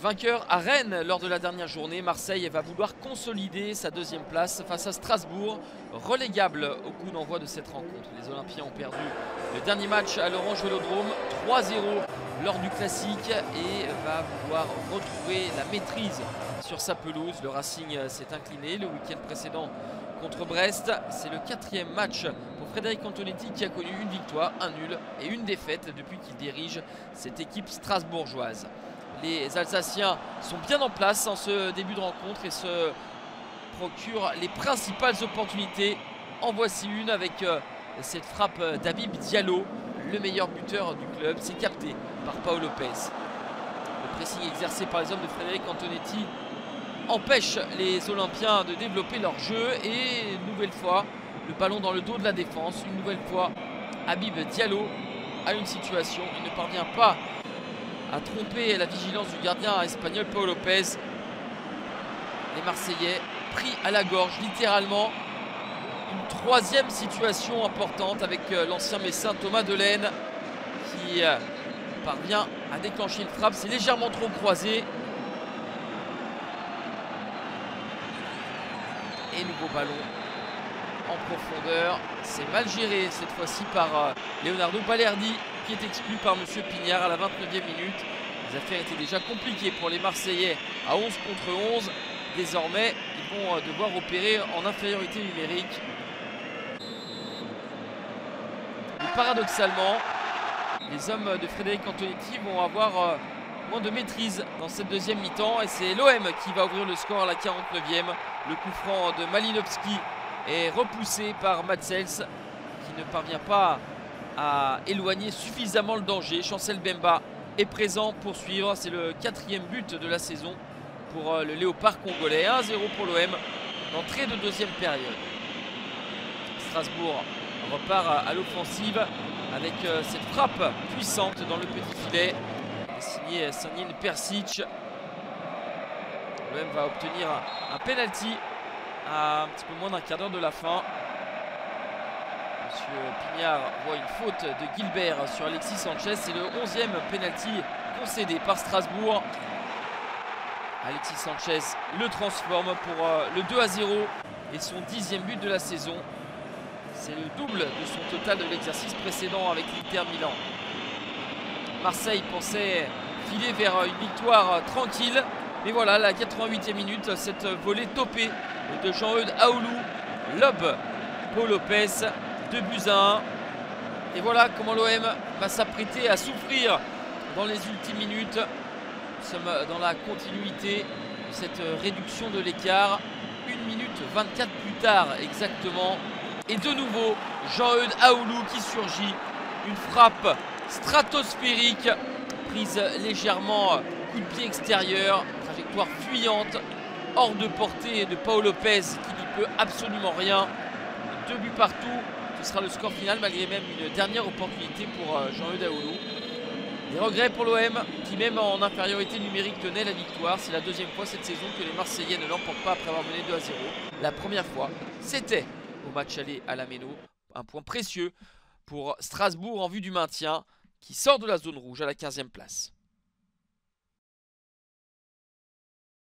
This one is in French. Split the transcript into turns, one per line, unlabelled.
Vainqueur à Rennes lors de la dernière journée, Marseille va vouloir consolider sa deuxième place face à Strasbourg, relégable au coup d'envoi de cette rencontre. Les Olympiens ont perdu le dernier match à l'Orange Vélodrome, 3-0 lors du classique, et va vouloir retrouver la maîtrise sur sa pelouse. Le Racing s'est incliné le week-end précédent contre Brest. C'est le 4e match pour Frédéric Antonetti qui a connu une victoire, un nul et une défaite depuis qu'il dirige cette équipe strasbourgeoise. Les Alsaciens sont bien en place en ce début de rencontre et se procurent les principales opportunités. En voici une avec cette frappe d'Habib Diallo, le meilleur buteur du club. C'est capté par Pau Lopez. Le pressing exercé par les hommes de Frédéric Antonetti empêche les Olympiens de développer leur jeu. Et une nouvelle fois, le ballon dans le dos de la défense. Une nouvelle fois, Habib Diallo a une situation. Il ne parvient pas à tromper la vigilance du gardien espagnol Pau Lopez. Les Marseillais pris à la gorge littéralement. Une troisième situation importante avec l'ancien Messin Thomas Delaine qui parvient à déclencher une frappe. C'est légèrement trop croisé. Et nouveau ballon en profondeur. C'est mal géré cette fois-ci par Leonardo Balerdi, qui est exclu par M. Pignard à la 29e minute. Les affaires étaient déjà compliquées pour les Marseillais à 11 contre 11. Désormais, ils vont devoir opérer en infériorité numérique. Et paradoxalement, les hommes de Frédéric Antonetti vont avoir moins de maîtrise dans cette deuxième mi-temps. Et c'est l'OM qui va ouvrir le score à la 49e. Le coup franc de Malinovski est repoussé par Matsels, qui ne parvient pas à éloigner suffisamment le danger. Chancel Bemba est présent pour suivre. C'est le 4e but de la saison pour le Léopard congolais. 1-0 pour l'OM d'entrée de deuxième période. Strasbourg repart à l'offensive avec cette frappe puissante dans le petit filet signé Sanil Persic. L'OM va obtenir un penalty à un petit peu moins d'un quart d'heure de la fin. Monsieur Pignard voit une faute de Gilbert sur Alexis Sanchez. C'est le 11e penalty concédé par Strasbourg. Alexis Sanchez le transforme pour le 2-0 et son 10e but de la saison. C'est le double de son total de l'exercice précédent avec l'Inter Milan. Marseille pensait filer vers une victoire tranquille. Mais voilà, la 88e minute, cette volée topée de Jean-Eudes Aoulou lobe Pau Lopez, 2-1. Et voilà comment l'OM va s'apprêter à souffrir dans les ultimes minutes. Nous sommes dans la continuité de cette réduction de l'écart. 1 minute 24 plus tard exactement. Et de nouveau, Jean-Eudes Aoulou qui surgit. Une frappe stratosphérique prise légèrement coup de pied extérieur. Trajectoire fuyante, hors de portée de Pau Lopez qui n'y peut absolument rien. 2 buts partout, ce sera le score final malgré même une dernière opportunité pour Jean-Eudes Aoulou. Des regrets pour l'OM qui même en infériorité numérique tenait la victoire. C'est la deuxième fois cette saison que les Marseillais ne l'emportent pas après avoir mené 2-0. La première fois, c'était au match aller à la Méno. Un point précieux pour Strasbourg en vue du maintien qui sort de la zone rouge à la 15e place.